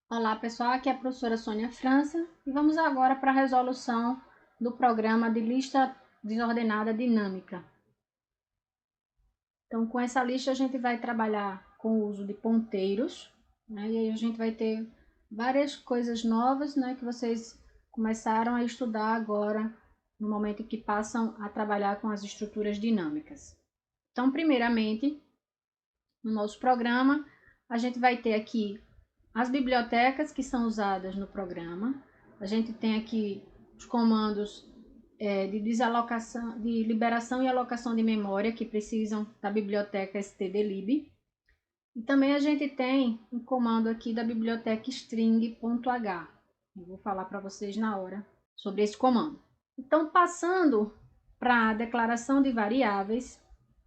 Olá pessoal, aqui é a professora Sônia França e vamos agora para a resolução do programa de lista desordenada dinâmica. Então, com essa lista a gente vai trabalhar com o uso de ponteiros, né? E aí a gente vai ter várias coisas novas, né, que vocês começaram a estudar agora no momento em que passam a trabalhar com as estruturas dinâmicas. Então, primeiramente, no nosso programa, a gente vai ter aqui as bibliotecas que são usadas no programa. A gente tem aqui os comandos de desalocação, de liberação e alocação de memória que precisam da biblioteca stdlib. E também a gente tem um comando aqui da biblioteca string.h. Eu vou falar para vocês na hora sobre esse comando. Então, passando para a declaração de variáveis,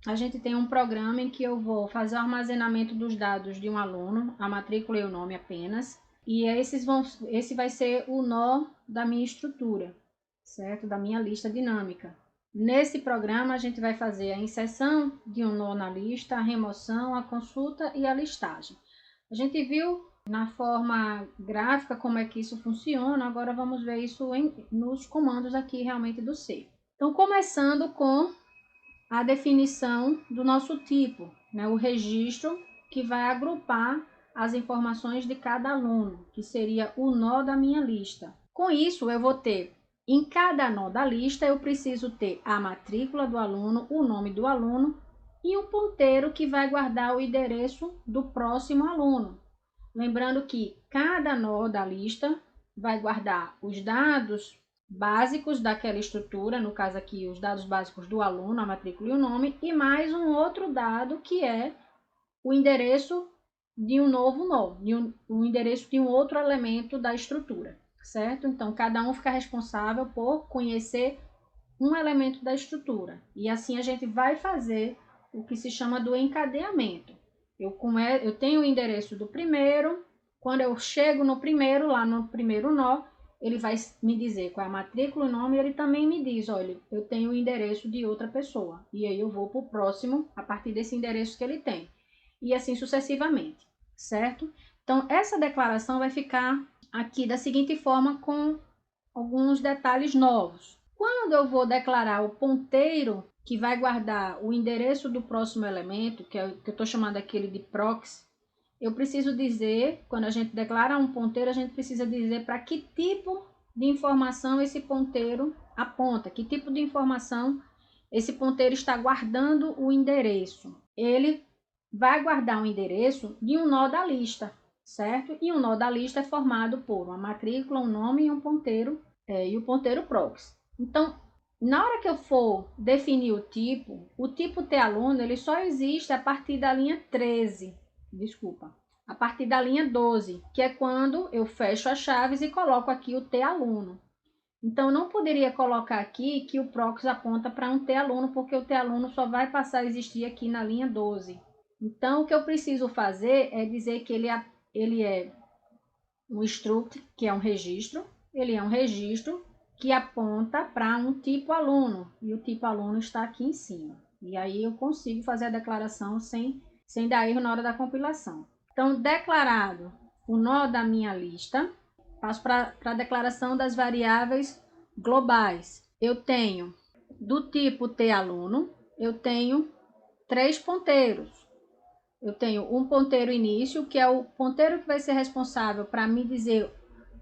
a gente tem um programa em que eu vou fazer o armazenamento dos dados de um aluno, a matrícula e o nome apenas, e esse vai ser o nó da minha estrutura, certo? Da minha lista dinâmica. Nesse programa, a gente vai fazer a inserção de um nó na lista, a remoção, a consulta e a listagem. A gente viu na forma gráfica como é que isso funciona, agora vamos ver isso nos comandos aqui realmente do C. Então, começando com a definição do nosso tipo, né? O registro que vai agrupar as informações de cada aluno, que seria o nó da minha lista. Com isso, eu vou ter, em cada nó da lista, eu preciso ter a matrícula do aluno, o nome do aluno e um ponteiro que vai guardar o endereço do próximo aluno. Lembrando que cada nó da lista vai guardar os dados básicos daquela estrutura, no caso aqui os dados básicos do aluno, a matrícula e o nome, e mais um outro dado que é o endereço de um novo nó, o endereço de um outro elemento da estrutura, certo? Então, cada um fica responsável por conhecer um elemento da estrutura. E assim a gente vai fazer o que se chama do encadeamento. Eu tenho o endereço do primeiro, quando eu chego no primeiro, lá no primeiro nó, ele vai me dizer qual é a matrícula e o nome, e ele também me diz, olha, eu tenho o endereço de outra pessoa. E aí eu vou para o próximo a partir desse endereço que ele tem. E assim sucessivamente, certo? Então, essa declaração vai ficar aqui da seguinte forma, com alguns detalhes novos. Quando eu vou declarar o ponteiro que vai guardar o endereço do próximo elemento, que eu estou chamando aquele de proxy, eu preciso dizer, quando a gente declara um ponteiro, a gente precisa dizer para que tipo de informação esse ponteiro aponta, que tipo de informação esse ponteiro está guardando o endereço. Ele vai guardar o endereço de um nó da lista, certo? E um nó da lista é formado por uma matrícula, um nome e um ponteiro, e o ponteiro proxy. Então, na hora que eu for definir o tipo T-aluno, ele só existe a partir da linha 13, desculpa, a partir da linha 12, que é quando eu fecho as chaves e coloco aqui o T-aluno. Então, não poderia colocar aqui que o proxy aponta para um T-aluno, porque o T-aluno só vai passar a existir aqui na linha 12. Então, o que eu preciso fazer é dizer que ele é um struct, que é um registro, ele é um registro que aponta para um tipo aluno, e o tipo aluno está aqui em cima. E aí eu consigo fazer a declaração sem dar erro na hora da compilação. Então, declarado o nó da minha lista, passo para a declaração das variáveis globais. Eu tenho, do tipo T-aluno, eu tenho 3 ponteiros. Eu tenho um ponteiro início, que é o ponteiro que vai ser responsável para me dizer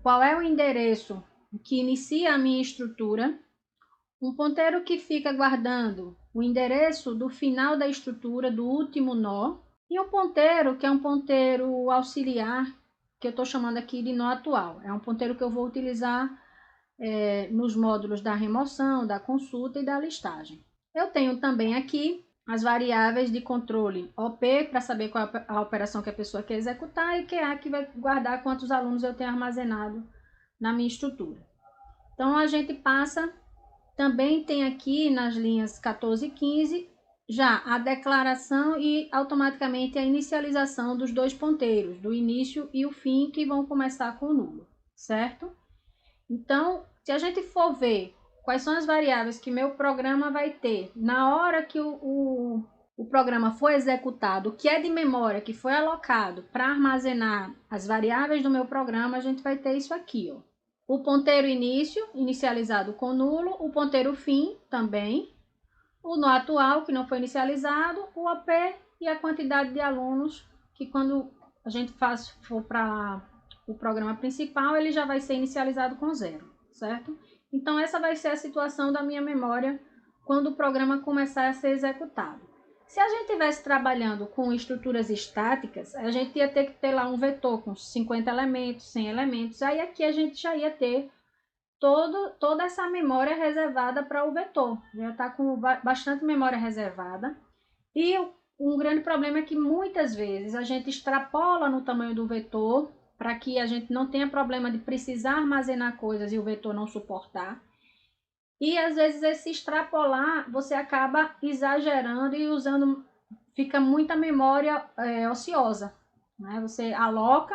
qual é o endereço que inicia a minha estrutura. Um ponteiro que fica guardando o endereço do final da estrutura, do último nó. E um ponteiro que é um ponteiro auxiliar, que eu estou chamando aqui de nó atual. É um ponteiro que eu vou utilizar nos módulos da remoção, da consulta e da listagem. Eu tenho também aqui as variáveis de controle OP, para saber qual é a operação que a pessoa quer executar, e QA, que vai guardar quantos alunos eu tenho armazenado na minha estrutura. Então, a gente passa, também tem aqui nas linhas 14 e 15, já a declaração e automaticamente a inicialização dos dois ponteiros, do início e o fim, que vão começar com o nulo, certo? Então, se a gente for ver quais são as variáveis que meu programa vai ter na hora que o programa foi executado, o que é de memória que foi alocado para armazenar as variáveis do meu programa, a gente vai ter isso aqui, ó. O ponteiro início, inicializado com nulo, o ponteiro fim também, o nó atual, que não foi inicializado, o OP e a quantidade de alunos, que quando a gente for para o programa principal, ele já vai ser inicializado com 0, certo? Então, essa vai ser a situação da minha memória quando o programa começar a ser executado. Se a gente estivesse trabalhando com estruturas estáticas, a gente ia ter que ter lá um vetor com 50 elementos, 100 elementos, aí aqui a gente já ia ter toda essa memória reservada para o vetor. Já está com bastante memória reservada. E um grande problema é que muitas vezes a gente extrapola no tamanho do vetor para que a gente não tenha problema de precisar armazenar coisas e o vetor não suportar. E às vezes esse extrapolar você acaba exagerando e usando, fica muita memória ociosa, né? Você aloca,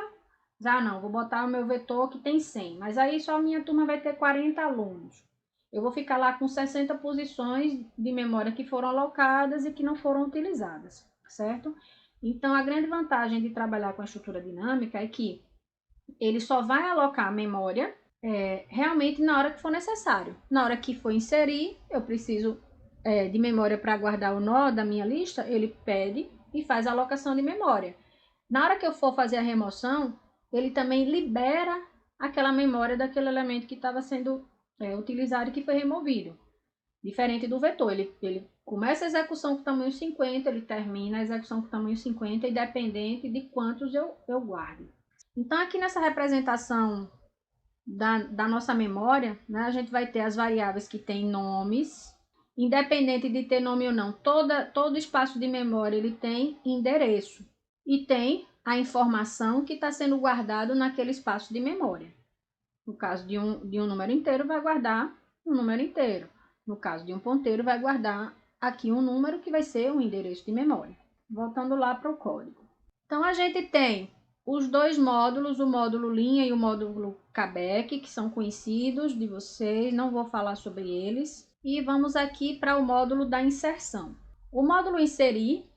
não, vou botar o meu vetor que tem 100, mas aí só a minha turma vai ter 40 alunos. Eu vou ficar lá com 60 posições de memória que foram alocadas e que não foram utilizadas, certo? Então, a grande vantagem de trabalhar com a estrutura dinâmica é que ele só vai alocar memória realmente na hora que for necessário. Na hora que for inserir, eu preciso de memória para guardar o nó da minha lista, ele pede e faz a alocação de memória. Na hora que eu for fazer a remoção, ele também libera aquela memória daquele elemento que estava sendo utilizado e que foi removido. Diferente do vetor, ele começa a execução com tamanho 50, ele termina a execução com tamanho 50, independente de quantos eu guarde. Então, aqui nessa representação da nossa memória, né, a gente vai ter as variáveis que têm nomes, independente de ter nome ou não, todo espaço de memória ele tem endereço e tem a informação que está sendo guardado naquele espaço de memória. No caso de um número inteiro, vai guardar um número inteiro. No caso de um ponteiro, vai guardar aqui um número que vai ser um endereço de memória. Voltando lá para o código. Então, a gente tem os dois módulos, o módulo linha e o módulo Quebec, que são conhecidos de vocês, não vou falar sobre eles. E vamos aqui para o módulo da inserção. O módulo inserir,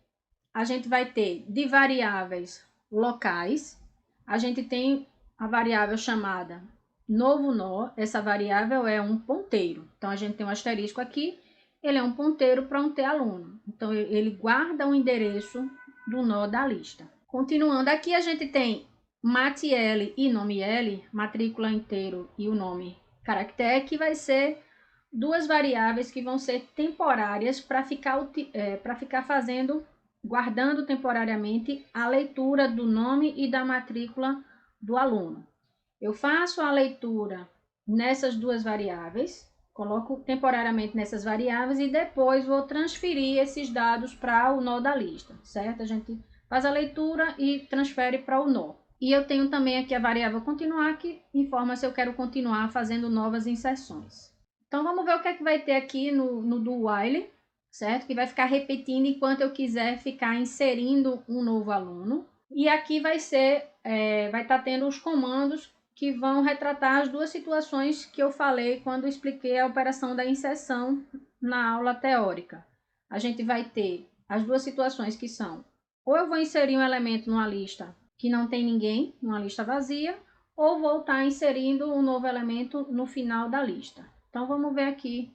a gente vai ter de variáveis locais, a gente tem a variável chamada novo nó, essa variável é um ponteiro. Então, a gente tem um asterisco aqui, ele é um ponteiro para um t-aluno. Então, ele guarda o endereço do nó da lista. Continuando, aqui a gente tem mat_l e nome_l, matrícula inteiro e o nome caractere, que vai ser duas variáveis que vão ser temporárias para ficar guardando temporariamente a leitura do nome e da matrícula do aluno. Eu faço a leitura nessas duas variáveis, coloco temporariamente nessas variáveis e depois vou transferir esses dados para o nó da lista, certo? A gente faz a leitura e transfere para o nó. E eu tenho também aqui a variável continuar, que informa se eu quero continuar fazendo novas inserções. Então, vamos ver o que é que vai ter aqui no do while, certo? Que vai ficar repetindo enquanto eu quiser ficar inserindo um novo aluno. E aqui vai estar tendo os comandos que vão retratar as duas situações que eu falei quando expliquei a operação da inserção na aula teórica. A gente vai ter as duas situações que são: ou eu vou inserir um elemento numa lista que não tem ninguém, numa lista vazia, ou vou estar inserindo um novo elemento no final da lista. Então, vamos ver aqui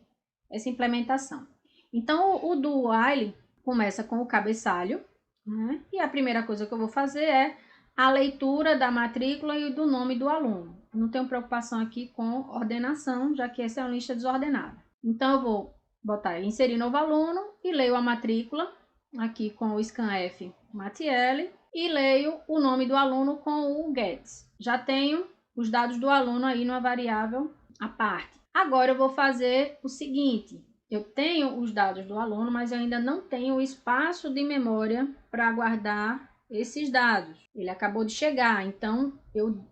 essa implementação. Então, o do while começa com o cabeçalho, né? E a primeira coisa que eu vou fazer é a leitura da matrícula e do nome do aluno. Não tenho preocupação aqui com ordenação, já que essa é uma lista desordenada. Então, eu vou botar inserir novo aluno e leio a matrícula aqui com o scanf mat_l e leio o nome do aluno com o gets. Já tenho os dados do aluno aí numa variável à parte. Agora eu vou fazer o seguinte: eu tenho os dados do aluno, mas eu ainda não tenho o espaço de memória para guardar esses dados. Ele acabou de chegar, então eu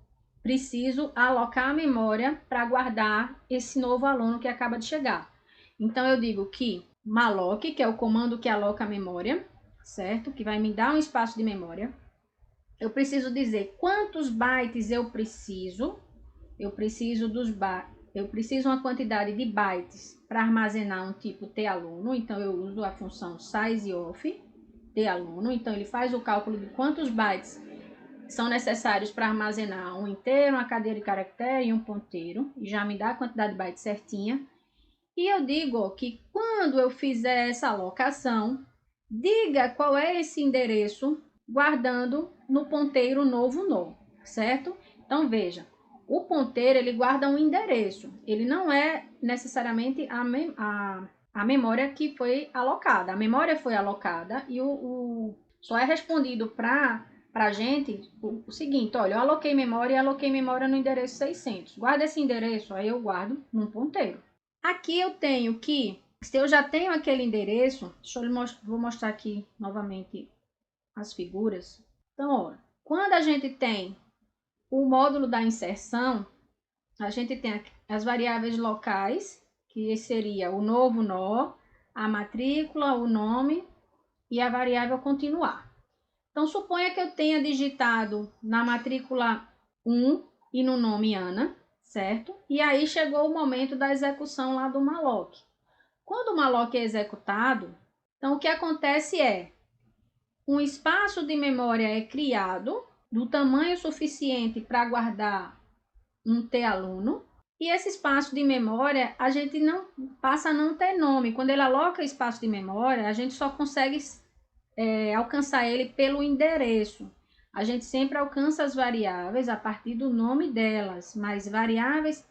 preciso alocar a memória para guardar esse novo aluno que acaba de chegar. Então eu digo que malloc, que é o comando que aloca a memória, certo? Que vai me dar um espaço de memória. Eu preciso dizer quantos bytes eu preciso. Eu preciso uma quantidade de bytes para armazenar um tipo t-aluno, então eu uso a função sizeof. de aluno, então ele faz o cálculo de quantos bytes são necessários para armazenar um inteiro, uma cadeia de caractere e um ponteiro, e já me dá a quantidade de bytes certinha. E eu digo que quando eu fizer essa alocação, diga qual é esse endereço guardando no ponteiro novo nó, certo? Então veja, o ponteiro ele guarda um endereço, ele não é necessariamente a memória que foi alocada. A memória foi alocada e só é respondido para a gente o seguinte: olha, eu aloquei memória no endereço 600. Guarda esse endereço, aí eu guardo num ponteiro. Aqui eu tenho que, se eu já tenho aquele endereço, vou mostrar aqui novamente as figuras. Então, olha, quando a gente tem o módulo da inserção, a gente tem as variáveis locais, que seria o novo nó, a matrícula, o nome e a variável continuar. Então, suponha que eu tenha digitado na matrícula 1 e no nome Ana, certo? E aí chegou o momento da execução lá do malloc. Quando o malloc é executado, então o que acontece é, um espaço de memória é criado do tamanho suficiente para guardar um T-aluno, e esse espaço de memória a gente não passa a não ter nome. Quando ele aloca espaço de memória, a gente só consegue alcançar ele pelo endereço. A gente sempre alcança as variáveis a partir do nome delas, mas variáveis,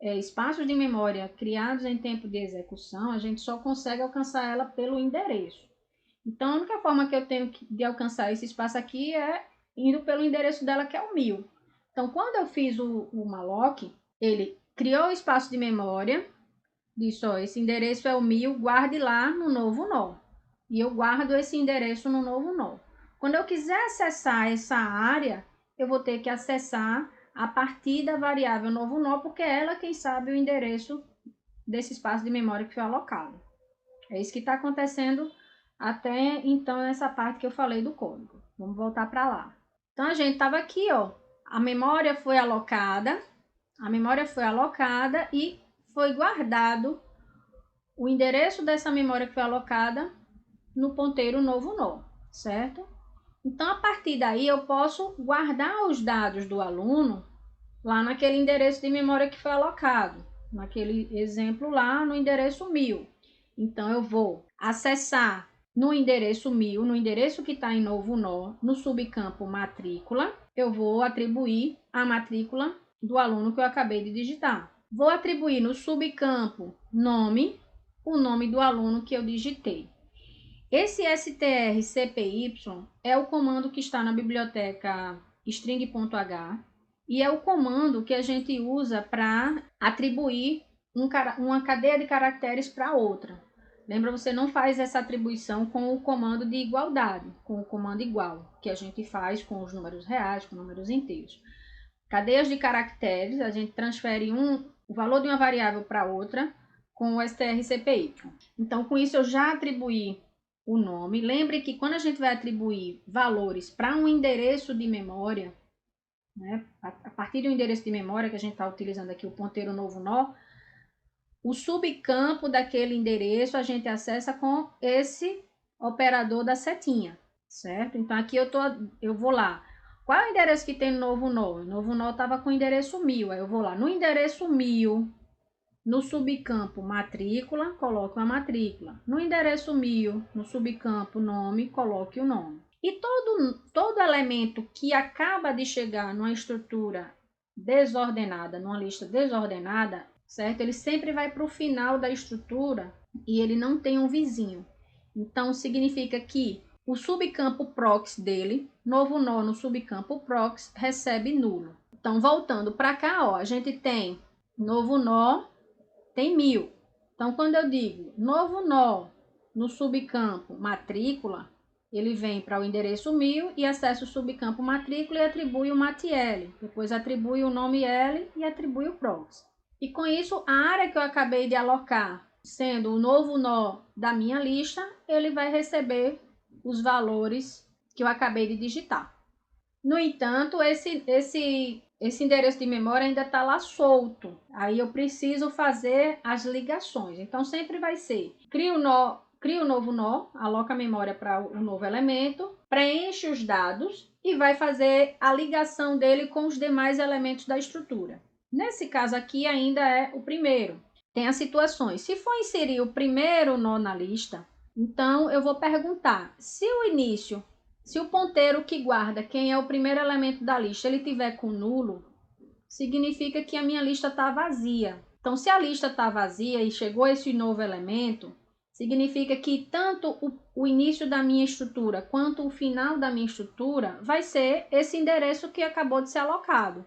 espaços de memória criados em tempo de execução, a gente só consegue alcançar ela pelo endereço. Então, a única forma que eu tenho de alcançar esse espaço aqui é indo pelo endereço dela, que é o 1000. Então, quando eu fiz o malloc, ele criou o espaço de memória, disse, ó, esse endereço é o 1000, guarde lá no novo nó. E eu guardo esse endereço no novo nó. Quando eu quiser acessar essa área, eu vou ter que acessar a partir da variável novo nó, porque é ela quem sabe o endereço desse espaço de memória que foi alocado. É isso que está acontecendo até então nessa parte que eu falei do código. Vamos voltar para lá. Então, a gente estava aqui, ó. A memória foi alocada e foi guardado o endereço dessa memória que foi alocada no ponteiro novo nó, certo? Então, a partir daí, eu posso guardar os dados do aluno lá naquele endereço de memória que foi alocado, naquele exemplo lá no endereço 1000. Então, eu vou acessar no endereço 1000, no endereço que está em novo nó, no subcampo matrícula, eu vou atribuir a matrícula do aluno que eu acabei de digitar. Vou atribuir no subcampo nome, o nome do aluno que eu digitei. Esse strcpy é o comando que está na biblioteca string.h e é o comando que a gente usa para atribuir uma cadeia de caracteres para outra. Lembra, você não faz essa atribuição com o comando de igualdade, com o comando igual, que a gente faz com os números reais, com números inteiros. Cadeias de caracteres, a gente transfere o valor de uma variável para outra com o strcpy. Então, com isso eu já atribuí o nome. Lembre que quando a gente vai atribuir valores para um endereço de memória, né, a partir do endereço de memória que a gente está utilizando aqui, o ponteiro novo nó, o subcampo daquele endereço a gente acessa com esse operador da setinha, certo? Então, aqui eu vou lá. Qual é o endereço que tem no novo nó? O novo nó estava com o endereço 1000. Aí eu vou lá no endereço 1000, no subcampo matrícula, coloque uma matrícula. No endereço 1000, no subcampo nome, coloque o nome. E todo elemento que acaba de chegar numa estrutura desordenada, numa lista desordenada, certo? Ele sempre vai para o final da estrutura e ele não tem um vizinho. Então, significa que o subcampo prox dele, novo nó no subcampo prox, recebe nulo. Então, voltando para cá, ó, a gente tem novo nó, tem 1000. Então, quando eu digo novo nó no subcampo matrícula, ele vem para o endereço 1000 e acessa o subcampo matrícula e atribui o matl. Depois atribui o nome L e atribui o prox. E com isso, a área que eu acabei de alocar, sendo o novo nó da minha lista, ele vai receber os valores que eu acabei de digitar. No entanto, esse endereço de memória ainda está lá solto. Aí eu preciso fazer as ligações. Então, sempre vai ser, crio cria o novo nó, aloca a memória para o novo elemento, preenche os dados e vai fazer a ligação dele com os demais elementos da estrutura. Nesse caso aqui ainda é o primeiro. Tem as situações. Se for inserir o primeiro nó na lista, então eu vou perguntar se o início, se o ponteiro que guarda quem é o primeiro elemento da lista, ele tiver com nulo, significa que a minha lista está vazia. Então, se a lista está vazia e chegou esse novo elemento, significa que tanto o início da minha estrutura quanto o final da minha estrutura vai ser esse endereço que acabou de ser alocado.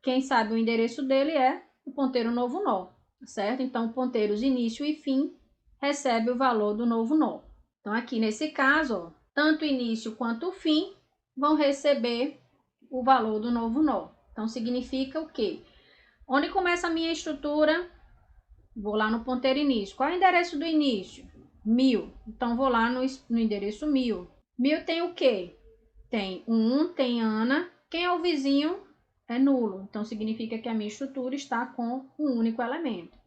Quem sabe o endereço dele é o ponteiro novo nó, certo? Então, ponteiros início e fim recebe o valor do novo nó. Então, aqui nesse caso, ó, tanto o início quanto o fim vão receber o valor do novo nó. Então, significa o quê? Onde começa a minha estrutura? Vou lá no ponteiro início. Qual é o endereço do início? 1000. Então, vou lá no endereço 1000. 1000 tem o quê? Tem 1, tem Ana. Quem é o vizinho? É nulo. Então, significa que a minha estrutura está com um único elemento,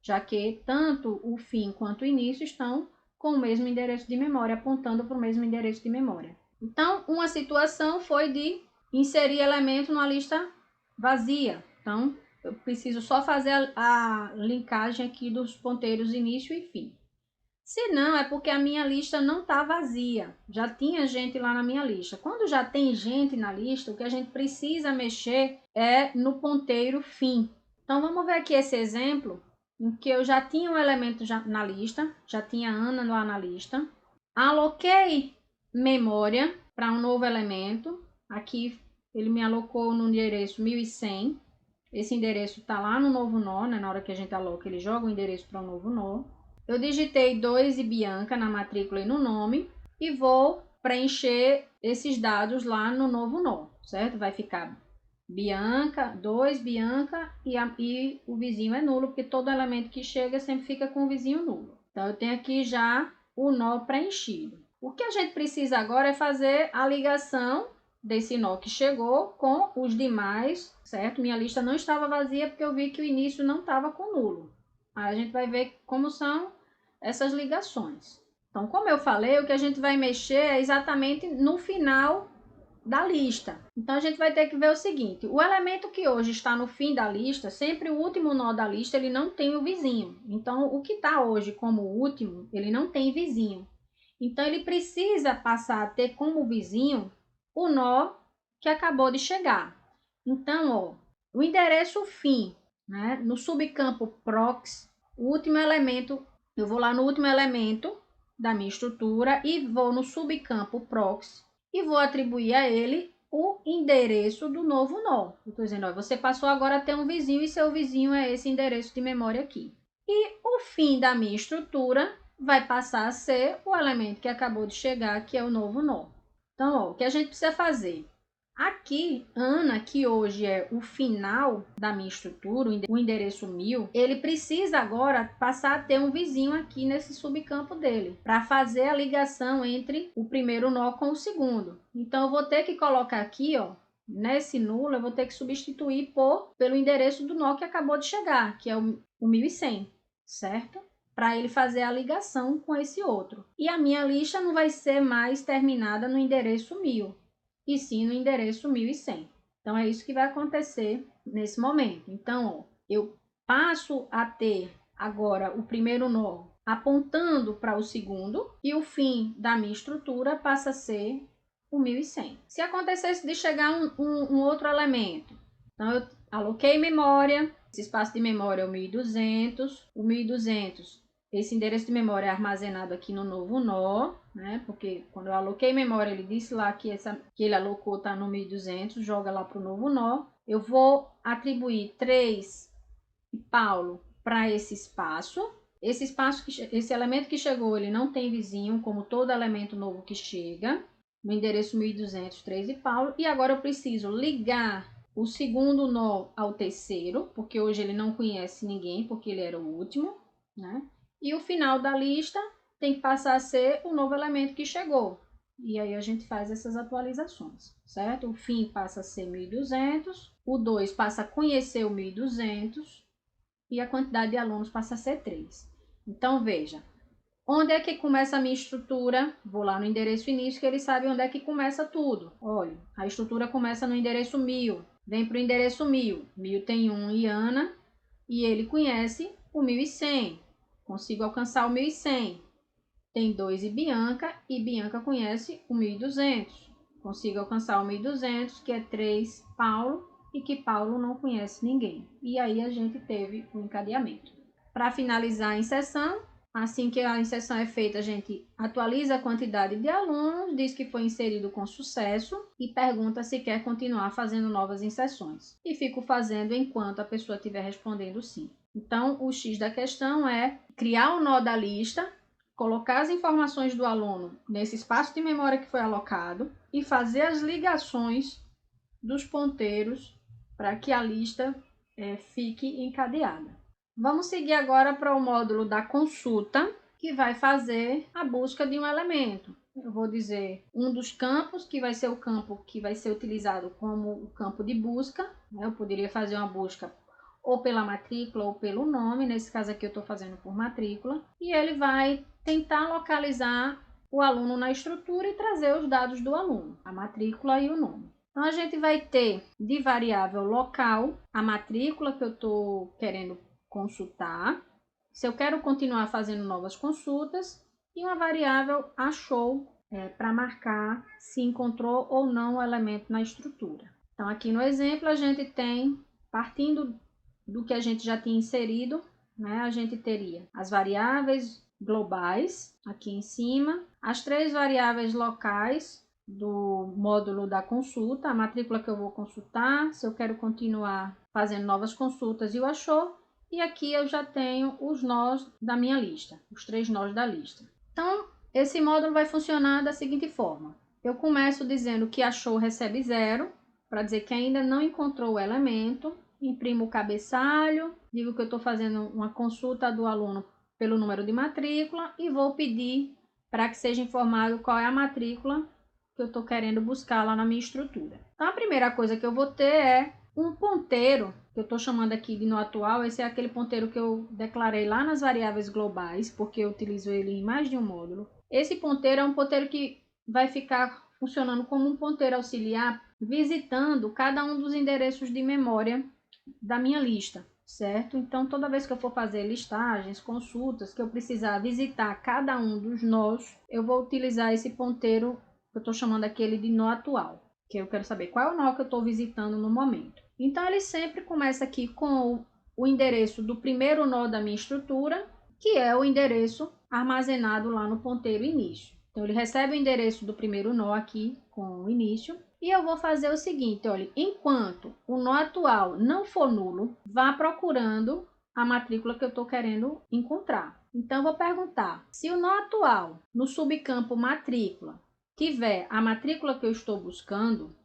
já que tanto o fim quanto o início estão com o mesmo endereço de memória, apontando para o mesmo endereço de memória. Então, uma situação foi de inserir elemento numa lista vazia. Então, eu preciso só fazer a linkagem aqui dos ponteiros início e fim. Se não, é porque a minha lista não está vazia. Já tinha gente lá na minha lista. Quando já tem gente na lista, o que a gente precisa mexer é no ponteiro fim. Então, vamos ver aqui esse exemplo em que eu já tinha um elemento na lista, já tinha Ana lá na lista. Aloquei memória para um novo elemento. Aqui ele me alocou no endereço 1100. Esse endereço está lá no novo nó, né? Na hora que a gente aloca, ele joga o endereço para um novo nó. Eu digitei 2 e Bianca na matrícula e no nome e vou preencher esses dados lá no novo nó, certo? Vai ficar Bianca, 2 Bianca e o vizinho é nulo, porque todo elemento que chega sempre fica com o vizinho nulo. Então, eu tenho aqui já o nó preenchido. O que a gente precisa agora é fazer a ligação desse nó que chegou com os demais, certo? Minha lista não estava vazia porque eu vi que o início não estava com nulo. Aí a gente vai ver como são essas ligações. Então, como eu falei, o que a gente vai mexer é exatamente no final da lista. Então, a gente vai ter que ver o seguinte: o elemento que hoje está no fim da lista, sempre o último nó da lista, ele não tem o vizinho. Então, o que está hoje como último, ele não tem vizinho. Então, ele precisa passar a ter como vizinho o nó que acabou de chegar. Então, ó, o endereço fim, né, no subcampo prox, o último elemento, eu vou lá no último elemento da minha estrutura e vou no subcampo prox e vou atribuir a ele o endereço do novo nó. Estou dizendo, ó, você passou agora a ter um vizinho e seu vizinho é esse endereço de memória aqui. E o fim da minha estrutura vai passar a ser o elemento que acabou de chegar, que é o novo nó. Então, ó, o que a gente precisa fazer? Aqui, Ana, que hoje é o final da minha estrutura, o endereço 1000, ele precisa agora passar a ter um vizinho aqui nesse subcampo dele, para fazer a ligação entre o primeiro nó com o segundo. Então, eu vou ter que colocar aqui, ó, nesse nulo, eu vou ter que substituir pelo endereço do nó que acabou de chegar, que é o 1100, certo? Para ele fazer a ligação com esse outro. E a minha lista não vai ser mais terminada no endereço 1000, e sim no endereço 1100. Então, é isso que vai acontecer nesse momento. Então, ó, eu passo a ter agora o primeiro nó apontando para o segundo e o fim da minha estrutura passa a ser o 1100. Se acontecesse de chegar um outro elemento, então eu aloquei memória, esse espaço de memória é o 1200, esse endereço de memória é armazenado aqui no novo nó, né? Porque quando eu aloquei memória, ele disse lá que ele alocou está no 1200, joga lá para o novo nó. Eu vou atribuir 3 e Paulo para esse espaço. Esse elemento que chegou, ele não tem vizinho, como todo elemento novo que chega. No endereço 1200, 3 e Paulo. E agora eu preciso ligar o segundo nó ao terceiro, porque hoje ele não conhece ninguém, porque ele era o último, né? E o final da lista tem que passar a ser o novo elemento que chegou. E aí a gente faz essas atualizações, certo? O fim passa a ser 1200, o 2 passa a conhecer o 1200 e a quantidade de alunos passa a ser 3. Então, veja, Onde é que começa a minha estrutura? Vou lá no endereço início, que ele sabe onde é que começa tudo. Olha, a estrutura começa no endereço 1000. Vem para o endereço 1000. 1000 tem 1 e Ana, e ele conhece o 1100. Consigo alcançar o 1100. Tem 2 e Bianca conhece o 1200. Consigo alcançar o 1200, que é 3 Paulo, e que Paulo não conhece ninguém. E aí a gente teve o encadeamento. Para finalizar a inserção, assim que a inserção é feita, a gente atualiza a quantidade de alunos, diz que foi inserido com sucesso e pergunta se quer continuar fazendo novas inserções. E fico fazendo enquanto a pessoa estiver respondendo sim. Então, o X da questão é criar o nó da lista, colocar as informações do aluno nesse espaço de memória que foi alocado e fazer as ligações dos ponteiros para que a lista fique encadeada. Vamos seguir agora para o módulo da consulta, que vai fazer a busca de um elemento. Eu vou dizer um dos campos, que vai ser o campo que vai ser utilizado como o campo de busca. Eu poderia fazer uma busca ou pela matrícula ou pelo nome, nesse caso aqui eu estou fazendo por matrícula, e ele vai tentar localizar o aluno na estrutura e trazer os dados do aluno, a matrícula e o nome. Então, a gente vai ter de variável local a matrícula que eu estou querendo consultar, se eu quero continuar fazendo novas consultas, e uma variável achou para marcar se encontrou ou não o elemento na estrutura. Então, aqui no exemplo, a gente tem, partindo do que a gente já tinha inserido, né, a gente teria as variáveis globais aqui em cima, as 3 variáveis locais do módulo da consulta, a matrícula que eu vou consultar, se eu quero continuar fazendo novas consultas e o achou, e aqui eu já tenho os nós da minha lista, os 3 nós da lista. Então, esse módulo vai funcionar da seguinte forma. Eu começo dizendo que achou recebe 0, para dizer que ainda não encontrou o elemento, imprimo o cabeçalho, digo que eu estou fazendo uma consulta do aluno pelo número de matrícula e vou pedir para que seja informado qual é a matrícula que eu estou querendo buscar lá na minha estrutura. Então, a primeira coisa que eu vou ter é um ponteiro, que eu estou chamando aqui de nó atual. Esse é aquele ponteiro que eu declarei lá nas variáveis globais, porque eu utilizo ele em mais de um módulo. Esse ponteiro é um ponteiro que vai ficar funcionando como um ponteiro auxiliar, visitando cada um dos endereços de memória da minha lista, certo? Então, toda vez que eu for fazer listagens, consultas, que eu precisar visitar cada um dos nós, eu vou utilizar esse ponteiro que eu estou chamando aquele de nó atual, que eu quero saber qual é o nó que eu estou visitando no momento. Então, ele sempre começa aqui com o endereço do primeiro nó da minha estrutura, que é o endereço armazenado lá no ponteiro início. Então, ele recebe o endereço do primeiro nó aqui com o início. E eu vou fazer o seguinte, olha, enquanto o nó atual não for nulo, vá procurando a matrícula que eu estou querendo encontrar. Então, eu vou perguntar, se o nó atual no subcampo matrícula tiver a matrícula que eu estou buscando,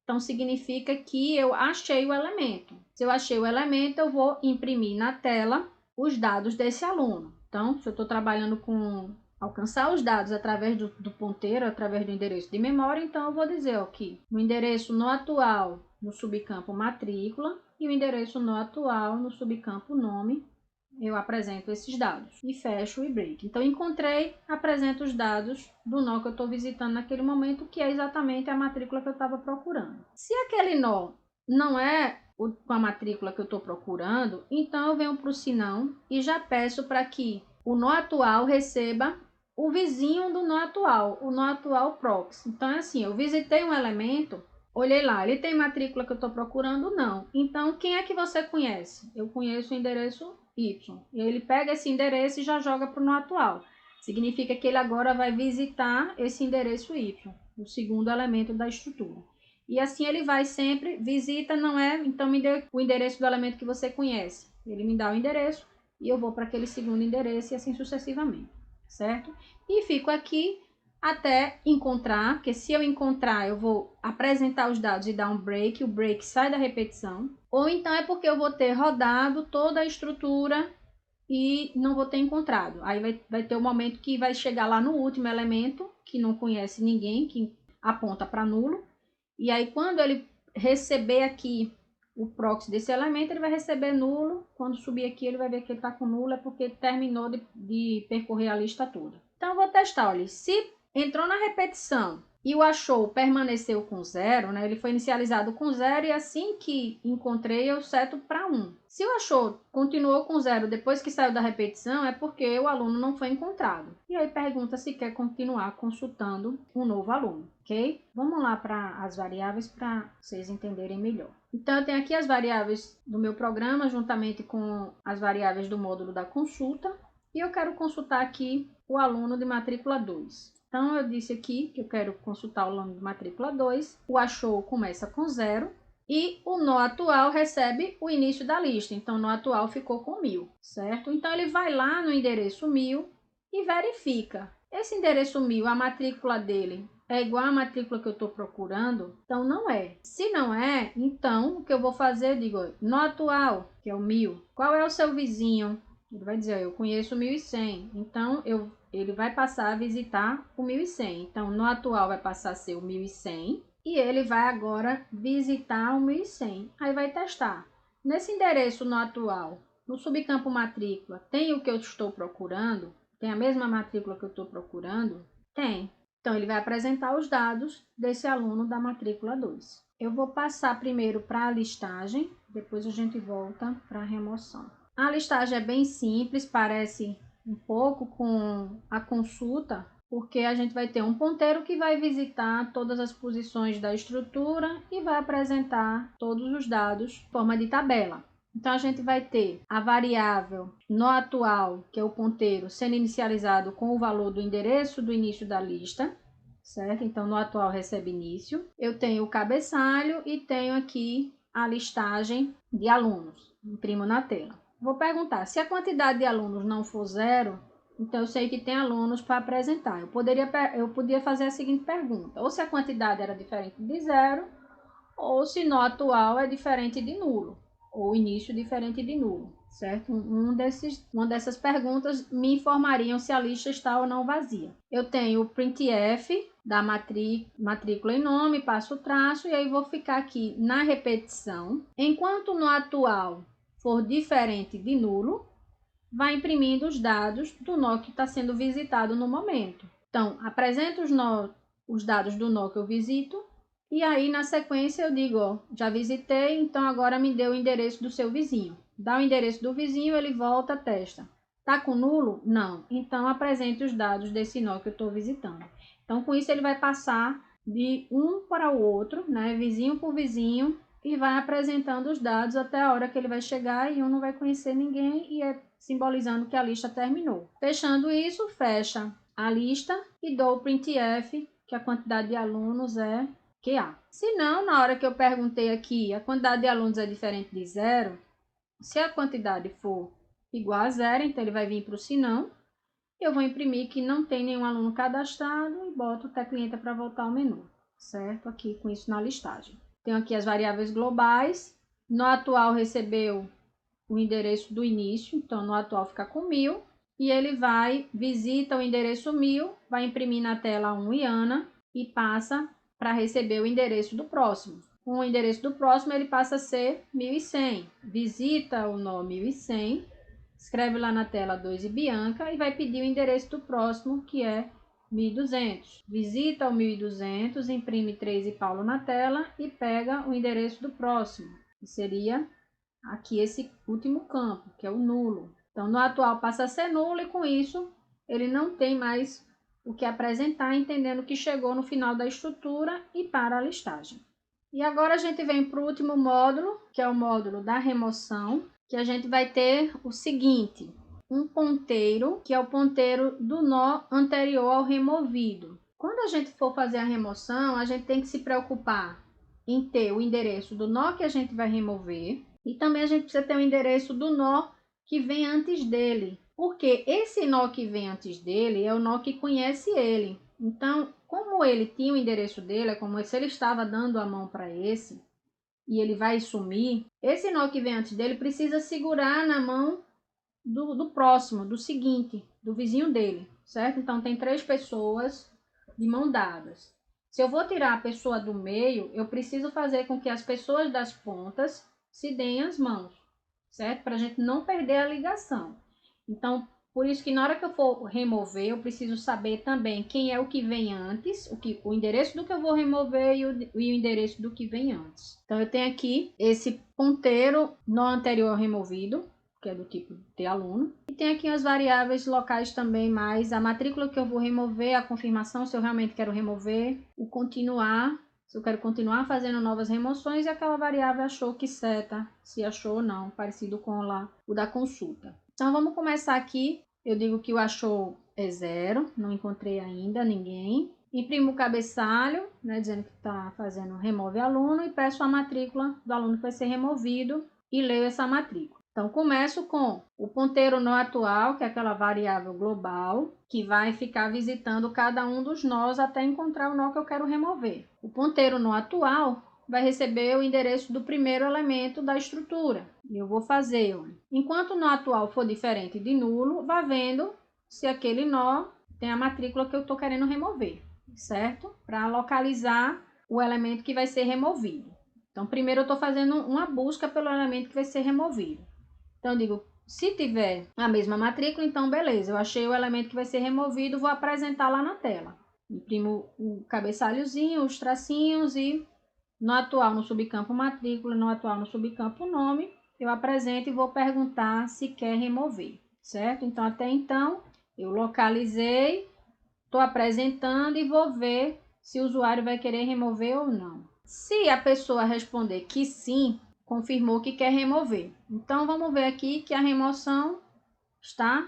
então significa que eu achei o elemento. Se eu achei o elemento, eu vou imprimir na tela os dados desse aluno. Então, se eu estou trabalhando com alcançar os dados através do ponteiro, através do endereço de memória, então eu vou dizer aqui no endereço nó atual no subcampo matrícula e o endereço nó atual no subcampo nome, eu apresento esses dados e fecho o break. Então, encontrei, apresento os dados do nó que eu estou visitando naquele momento, que é exatamente a matrícula que eu estava procurando. Se aquele nó não é com a matrícula que eu estou procurando, então eu venho para o senão e já peço para que o nó atual receba o vizinho do nó atual, o nó atual proxy. Então, é assim, eu visitei um elemento, olhei lá, ele tem matrícula que eu estou procurando? Não. Então, quem é que você conhece? Eu conheço o endereço Y. E ele pega esse endereço e já joga para o nó atual. Significa que ele agora vai visitar esse endereço Y, o segundo elemento da estrutura. E assim ele vai sempre, visita, não é? Então, me dê o endereço do elemento que você conhece. Ele me dá o endereço e eu vou para aquele segundo endereço e assim sucessivamente, certo? E fico aqui até encontrar, porque se eu encontrar, eu vou apresentar os dados e dar um break, o break sai da repetição. Ou então é porque eu vou ter rodado toda a estrutura e não vou ter encontrado. Aí vai ter o momento que vai chegar lá no último elemento, que não conhece ninguém, que aponta para nulo. E aí quando ele receber aqui o proxy desse elemento, ele vai receber nulo. Quando subir aqui, ele vai ver que ele está com nulo, é porque terminou de percorrer a lista toda. Então, eu vou testar, olha, se entrou na repetição e o achou permaneceu com 0, né? Ele foi inicializado com 0 e assim que encontrei, eu seto para 1. Se o achou continuou com 0 depois que saiu da repetição, é porque o aluno não foi encontrado. E aí pergunta se quer continuar consultando um novo aluno, ok? Vamos lá para as variáveis para vocês entenderem melhor. Então, eu tenho aqui as variáveis do meu programa, juntamente com as variáveis do módulo da consulta. E eu quero consultar aqui o aluno de matrícula 2. Então, eu disse aqui que eu quero consultar o aluno de matrícula 2. O achou começa com 0. E o nó atual recebe o início da lista. Então, o nó atual ficou com 1000, certo? Então, ele vai lá no endereço 1000 e verifica. Esse endereço 1000, a matrícula dele é igual à matrícula que eu estou procurando? Então, não é. Se não é, então, o que eu vou fazer? Eu digo, nó atual, que é o 1000. Qual é o seu vizinho? Ele vai dizer, eu conheço o 1100. Então, ele vai passar a visitar o 1100. Então, no atual vai passar a ser o 1100 e ele vai agora visitar o 1100. Aí vai testar. Nesse endereço no atual, no subcampo matrícula, tem o que eu estou procurando? Tem a mesma matrícula que eu estou procurando? Tem. Então, ele vai apresentar os dados desse aluno da matrícula 2. Eu vou passar primeiro para a listagem, depois a gente volta para a remoção. A listagem é bem simples, parece um pouco com a consulta, porque a gente vai ter um ponteiro que vai visitar todas as posições da estrutura e vai apresentar todos os dados em forma de tabela. Então, a gente vai ter a variável nó atual, que é o ponteiro, sendo inicializado com o valor do endereço do início da lista, certo? Então, nó atual recebe início. Eu tenho o cabeçalho e tenho aqui a listagem de alunos. Imprimo na tela. Vou perguntar, se a quantidade de alunos não for 0, então eu sei que tem alunos para apresentar. Eu podia fazer a seguinte pergunta, ou se a quantidade era diferente de 0, ou se nó atual é diferente de nulo, ou início diferente de nulo, certo? Uma dessas perguntas me informariam se a lista está ou não vazia. Eu tenho o printf da matrícula e nome, passo o traço, e aí vou ficar aqui na repetição. Enquanto no atual for diferente de nulo, vai imprimindo os dados do nó que está sendo visitado no momento. Então, apresento os dados do nó que eu visito, e aí na sequência eu digo, ó, já visitei, então agora me dê o endereço do seu vizinho. Dá o endereço do vizinho, ele volta, testa. Tá com nulo? Não. Então, apresente os dados desse nó que eu estou visitando. Então, com isso ele vai passar de um para o outro, né, vizinho por vizinho, e vai apresentando os dados até a hora que ele vai chegar e um não vai conhecer ninguém e é simbolizando que a lista terminou. Fechando isso, fecha a lista e dou o printf, que a quantidade de alunos é QA. Se não, na hora que eu perguntei aqui, a quantidade de alunos é diferente de 0, se a quantidade for igual a 0, então ele vai vir para o se não, eu vou imprimir que não tem nenhum aluno cadastrado e boto o tecla Enter para voltar ao menu, certo? Aqui com isso na listagem. Tenho aqui as variáveis globais. No atual recebeu o endereço do início, então no atual fica com 1000. E ele visita o endereço 1000, vai imprimir na tela um IANA e passa para receber o endereço do próximo. Com o endereço do próximo, ele passa a ser 1100. Visita o nó 1100, escreve lá na tela 2 e Bianca e vai pedir o endereço do próximo, que é 1200. Visita o 1200, imprime 3 e Paulo na tela e pega o endereço do próximo, que seria aqui esse último campo, que é o nulo. Então, no atual passa a ser nulo e com isso ele não tem mais o que apresentar, entendendo que chegou no final da estrutura e para a listagem. E agora a gente vem para o último módulo, que é o módulo da remoção, que a gente vai ter o seguinte: um ponteiro, que é o ponteiro do nó anterior ao removido. Quando a gente for fazer a remoção, a gente tem que se preocupar em ter o endereço do nó que a gente vai remover e também a gente precisa ter o endereço do nó que vem antes dele, porque esse nó que vem antes dele é o nó que conhece ele. Então, como ele tinha o endereço dele, é como se ele estava dando a mão para esse e ele vai sumir, esse nó que vem antes dele precisa segurar na mão do próximo, do seguinte, do vizinho dele, certo? Então, tem 3 pessoas de mão dadas. Se eu vou tirar a pessoa do meio, eu preciso fazer com que as pessoas das pontas se deem as mãos, certo? Para a gente não perder a ligação. Então, por isso que na hora que eu for remover, eu preciso saber também quem é o que vem antes, o endereço do que eu vou remover e o endereço do que vem antes. Então, eu tenho aqui esse ponteiro nó anterior removido, que é do tipo de aluno. E tem aqui as variáveis locais também, mais a matrícula que eu vou remover, a confirmação se eu realmente quero remover, o continuar, se eu quero continuar fazendo novas remoções, e aquela variável achou que seta, se achou ou não, parecido com lá o da consulta. Então, vamos começar aqui. Eu digo que o achou é 0, não encontrei ainda ninguém. Imprimo o cabeçalho, né, dizendo que está fazendo remove aluno, e peço a matrícula do aluno que vai ser removido e leio essa matrícula. Então, começo com o ponteiro nó atual, que é aquela variável global, que vai ficar visitando cada um dos nós até encontrar o nó que eu quero remover. O ponteiro nó atual vai receber o endereço do primeiro elemento da estrutura. E eu vou fazer, ó. Enquanto o nó atual for diferente de nulo, vá vendo se aquele nó tem a matrícula que eu estou querendo remover, certo? Para localizar o elemento que vai ser removido. Então, primeiro eu estou fazendo uma busca pelo elemento que vai ser removido. Então, eu digo, se tiver a mesma matrícula, então beleza, eu achei o elemento que vai ser removido, vou apresentar lá na tela. Imprimo o cabeçalhozinho, os tracinhos e no atual no subcampo matrícula, no atual no subcampo nome, eu apresento e vou perguntar se quer remover, certo? Então, até então, eu localizei, estou apresentando e vou ver se o usuário vai querer remover ou não. Se a pessoa responder que sim, confirmou que quer remover. Então, vamos ver aqui que a remoção está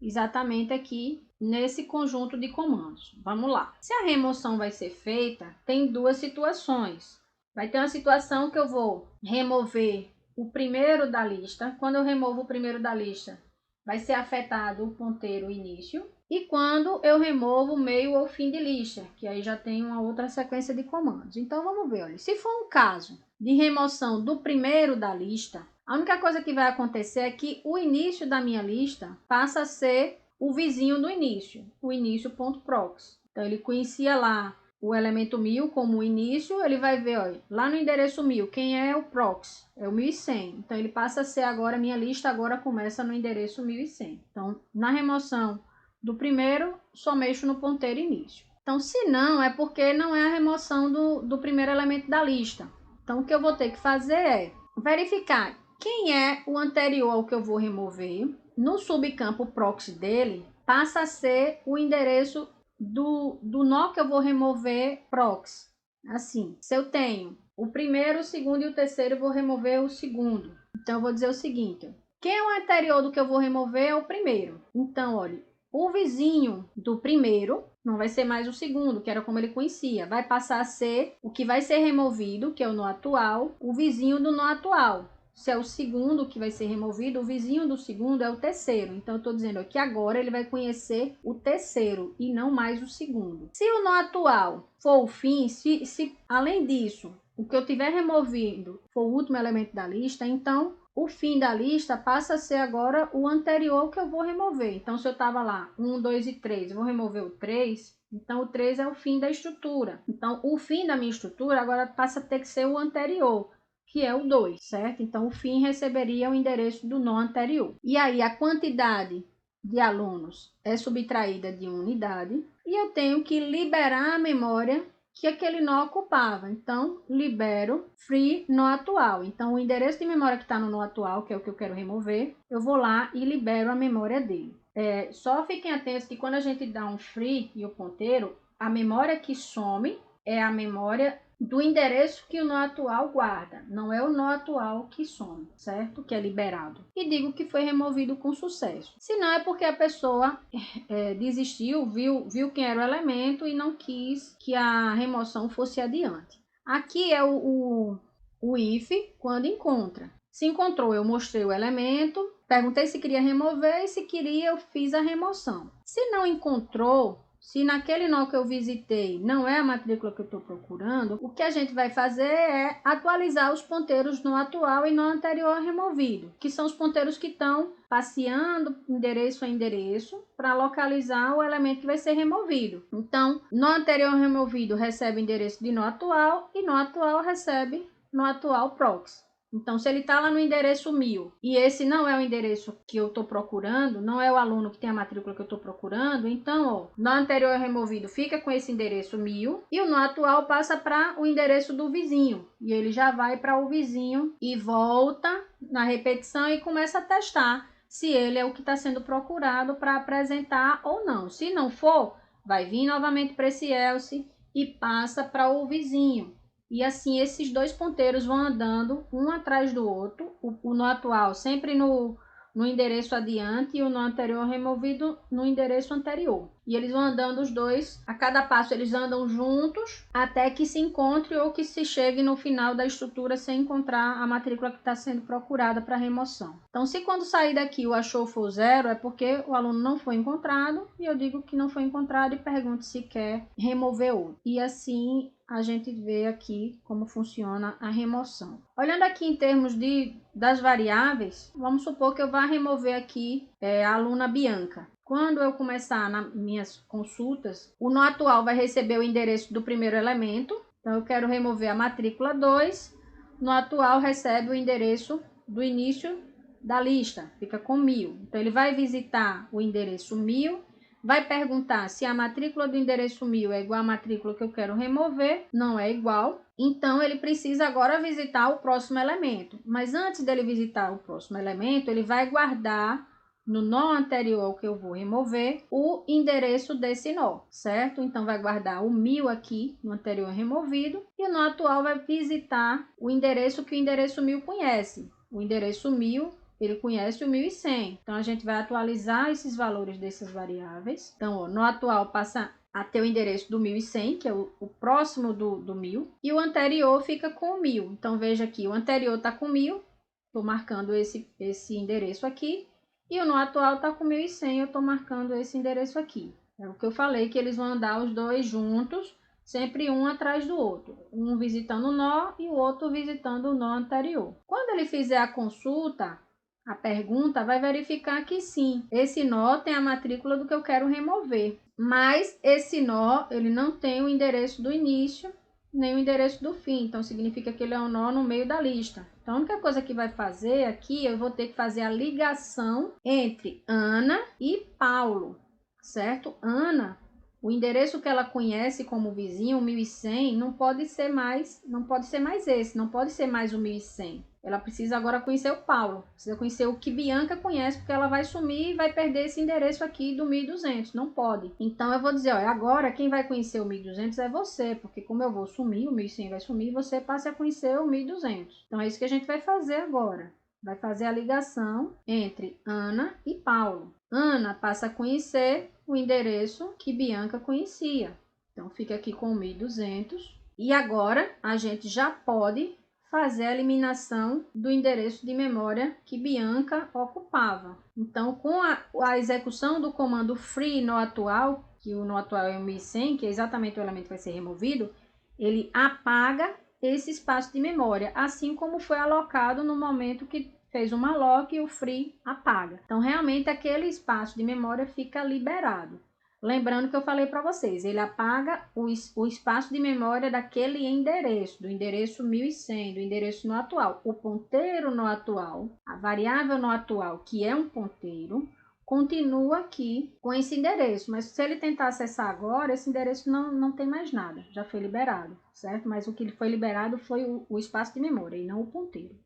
exatamente aqui nesse conjunto de comandos. Vamos lá. Se a remoção vai ser feita, tem duas situações. Vai ter uma situação que eu vou remover o primeiro da lista. Quando eu removo o primeiro da lista, vai ser afetado o ponteiro início. E quando eu removo o meio ou fim de lista, que aí já tem uma outra sequência de comandos. Então, vamos ver. Olha. Se for um caso de remoção do primeiro da lista, a única coisa que vai acontecer é que o início da minha lista passa a ser o vizinho do início, o início.prox. Então, ele conhecia lá o elemento 1000 como início, ele vai ver, olha, lá no endereço 1000, quem é o prox? É o 1100. Então, ele passa a ser agora, minha lista agora começa no endereço 1100. Então, na remoção do primeiro, só mexo no ponteiro início. Então, se não, é porque não é a remoção do primeiro elemento da lista. Então, o que eu vou ter que fazer é verificar quem é o anterior ao que eu vou remover. No subcampo proxy dele, passa a ser o endereço do nó que eu vou remover proxy. Assim, se eu tenho o primeiro, o segundo e o terceiro, eu vou remover o segundo. Então, eu vou dizer o seguinte, quem é o anterior do que eu vou remover é o primeiro. Então, olha, o vizinho do primeiro não vai ser mais o segundo, que era como ele conhecia. Vai passar a ser o que vai ser removido, que é o nó atual, o vizinho do nó atual. Se é o segundo que vai ser removido, o vizinho do segundo é o terceiro. Então, eu estou dizendo que agora ele vai conhecer o terceiro e não mais o segundo. Se o nó atual for o fim, se além disso, o que eu tiver removido for o último elemento da lista, então o fim da lista passa a ser agora o anterior que eu vou remover. Então, se eu estava lá 1, 2 e 3, eu vou remover o 3, então o 3 é o fim da estrutura. Então, o fim da minha estrutura agora passa a ter que ser o anterior, que é o 2, certo? Então, o fim receberia o endereço do nó anterior. E aí, a quantidade de alunos é subtraída de uma unidade e eu tenho que liberar a memória que aquele nó ocupava. Então, libero free nó atual. Então, o endereço de memória que está no nó atual, que é o que eu quero remover, eu vou lá e libero a memória dele. Só fiquem atentos que quando a gente dá um free e o ponteiro, a memória que some é a memória do endereço que o nó atual guarda, não é o nó atual que some, certo? Que é liberado. E digo que foi removido com sucesso. Se não, é porque a pessoa desistiu, viu quem era o elemento e não quis que a remoção fosse adiante. Aqui é o if quando encontra. Se encontrou, eu mostrei o elemento, perguntei se queria remover e se queria, eu fiz a remoção. Se não encontrou, se naquele nó que eu visitei não é a matrícula que eu estou procurando, o que a gente vai fazer é atualizar os ponteiros no atual e no anterior removido, que são os ponteiros que estão passeando endereço a endereço para localizar o elemento que vai ser removido. Então, nó anterior removido recebe o endereço de nó atual e nó atual recebe nó atual proxy. Então, se ele está lá no endereço 1000 e esse não é o endereço que eu estou procurando, não é o aluno que tem a matrícula que eu estou procurando, então, ó, no anterior removido fica com esse endereço 1000 e o no atual passa para o endereço do vizinho. E ele já vai para o vizinho e volta na repetição e começa a testar se ele é o que está sendo procurado para apresentar ou não. Se não for, vai vir novamente para esse else e passa para o vizinho. E assim, esses dois ponteiros vão andando um atrás do outro, o no atual sempre no endereço adiante e o no anterior removido no endereço anterior. E eles vão andando os dois, a cada passo eles andam juntos até que se encontre ou que se chegue no final da estrutura sem encontrar a matrícula que está sendo procurada para remoção. Então, se quando sair daqui o achou for 0, é porque o aluno não foi encontrado e eu digo que não foi encontrado e pergunto se quer remover outro. E assim a gente vê aqui como funciona a remoção. Olhando aqui em termos das variáveis, vamos supor que eu vá remover aqui a aluna Bianca. Quando eu começar nas minhas consultas, o no atual vai receber o endereço do primeiro elemento. Então, eu quero remover a matrícula 2. No atual, recebe o endereço do início da lista, fica com 1000. Então, ele vai visitar o endereço 1000, vai perguntar se a matrícula do endereço 1000 é igual à matrícula que eu quero remover. Não é igual. Então, ele precisa agora visitar o próximo elemento. Mas antes dele visitar o próximo elemento, ele vai guardar no nó anterior que eu vou remover o endereço desse nó, certo? Então, vai guardar o 1000 aqui no anterior removido e o nó atual vai visitar o endereço que o endereço 1000 conhece. O endereço 1000, ele conhece o 1100. Então, a gente vai atualizar esses valores dessas variáveis. Então, ó, no atual passa a ter o endereço do 1100, que é o próximo do 1000, e o anterior fica com o 1000. Então, veja aqui, o anterior está com 1000, estou marcando esse endereço aqui, e o nó atual está com 1100, eu estou marcando esse endereço aqui. É o que eu falei, que eles vão andar os dois juntos, sempre um atrás do outro. Um visitando o nó e o outro visitando o nó anterior. Quando ele fizer a consulta, a pergunta vai verificar que sim, esse nó tem a matrícula do que eu quero remover. Mas esse nó, ele não tem o endereço do início, nem o endereço do fim. Então, significa que ele é um nó no meio da lista. Então, a única coisa que vai fazer aqui, eu vou ter que fazer a ligação entre Ana e Paulo, certo? Ana, o endereço que ela conhece como vizinho, o 1100, não pode ser mais esse, não pode ser mais o 1100. Ela precisa agora conhecer o Paulo, precisa conhecer o que Bianca conhece, porque ela vai sumir e vai perder esse endereço aqui do 1200, não pode. Então, eu vou dizer, olha, agora quem vai conhecer o 1200 é você, porque como eu vou sumir, o 1100 vai sumir, você passa a conhecer o 1200. Então, é isso que a gente vai fazer agora. Vai fazer a ligação entre Ana e Paulo. Ana passa a conhecer o endereço que Bianca conhecia. Então, fica aqui com 1200. E agora, a gente já pode fazer a eliminação do endereço de memória que Bianca ocupava. Então, com a execução do comando free no atual, que o no atual é o 1100, que é exatamente o elemento que vai ser removido, ele apaga esse espaço de memória, assim como foi alocado no momento que fez uma lock e o free apaga. Então, realmente, aquele espaço de memória fica liberado. Lembrando que eu falei para vocês, ele apaga o espaço de memória daquele endereço, do endereço 1100, do endereço no atual. O ponteiro no atual, a variável no atual, que é um ponteiro, continua aqui com esse endereço. Mas se ele tentar acessar agora, esse endereço não tem mais nada, já foi liberado, certo? Mas o que foi liberado foi o espaço de memória e não o ponteiro.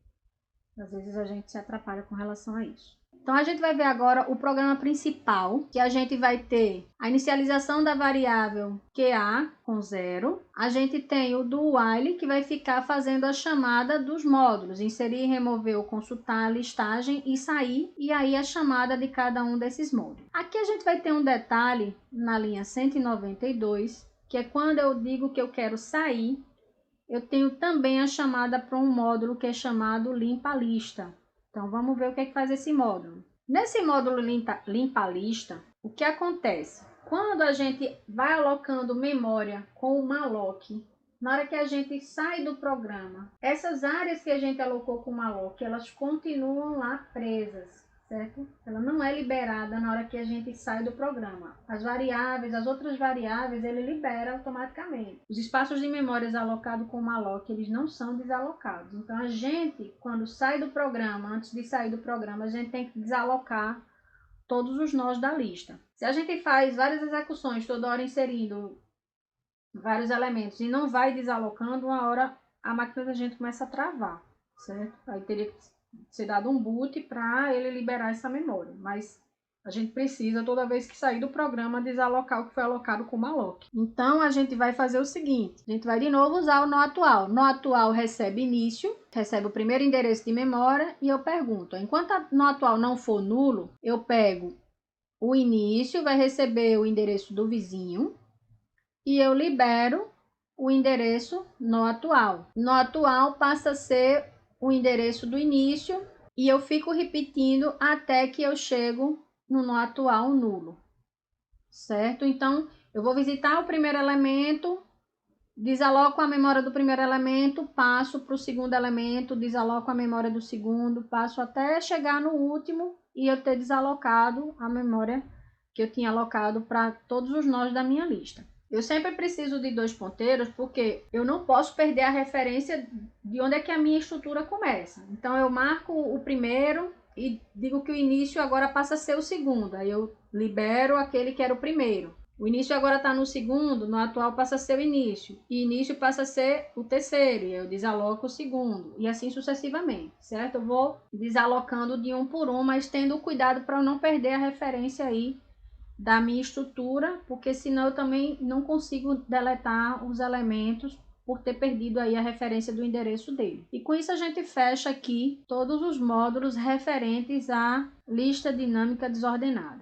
Às vezes a gente se atrapalha com relação a isso. Então, a gente vai ver agora o programa principal, que a gente vai ter a inicialização da variável QA com 0. A gente tem o do while, que vai ficar fazendo a chamada dos módulos, inserir, remover ou consultar a listagem e sair, e aí a chamada de cada um desses módulos. Aqui a gente vai ter um detalhe na linha 192, que é quando eu digo que eu quero sair, eu tenho também a chamada para um módulo que é chamado limpa lista. Então, vamos ver o que é que faz esse módulo. Nesse módulo limpa lista, o que acontece? Quando a gente vai alocando memória com o malloc, na hora que a gente sai do programa, essas áreas que a gente alocou com o malloc, elas continuam lá presas, certo? Ela não é liberada na hora que a gente sai do programa. As variáveis, as outras variáveis, ele libera automaticamente. Os espaços de memórias alocados com o malloc, eles não são desalocados. Então, a gente, quando sai do programa, antes de sair do programa, a gente tem que desalocar todos os nós da lista. Se a gente faz várias execuções, toda hora inserindo vários elementos e não vai desalocando, uma hora a máquina da gente começa a travar, certo? Aí teria que ser dado um boot para ele liberar essa memória, mas a gente precisa, toda vez que sair do programa, desalocar o que foi alocado com o malloc. Então, a gente vai fazer o seguinte, a gente vai de novo usar o nó atual. Nó atual recebe início, recebe o primeiro endereço de memória e eu pergunto, enquanto a nó atual não for nulo, eu pego o início, vai receber o endereço do vizinho e eu libero o endereço nó atual. Nó atual passa a ser o endereço do início e eu fico repetindo até que eu chego no nó atual nulo, certo? Então, eu vou visitar o primeiro elemento, desaloco a memória do primeiro elemento, passo para o segundo elemento, desaloco a memória do segundo, passo até chegar no último e eu ter desalocado a memória que eu tinha alocado para todos os nós da minha lista. Eu sempre preciso de 2 ponteiros porque eu não posso perder a referência de onde é que a minha estrutura começa. Então, eu marco o primeiro e digo que o início agora passa a ser o segundo. Aí eu libero aquele que era o primeiro. O início agora está no segundo, no atual passa a ser o início. E início passa a ser o terceiro, e eu desaloco o segundo. E assim sucessivamente, certo? Eu vou desalocando de um por um, mas tendo cuidado para não perder a referência aí da minha estrutura, porque senão eu também não consigo deletar os elementos por ter perdido aí a referência do endereço dele. E com isso a gente fecha aqui todos os módulos referentes à lista dinâmica desordenada.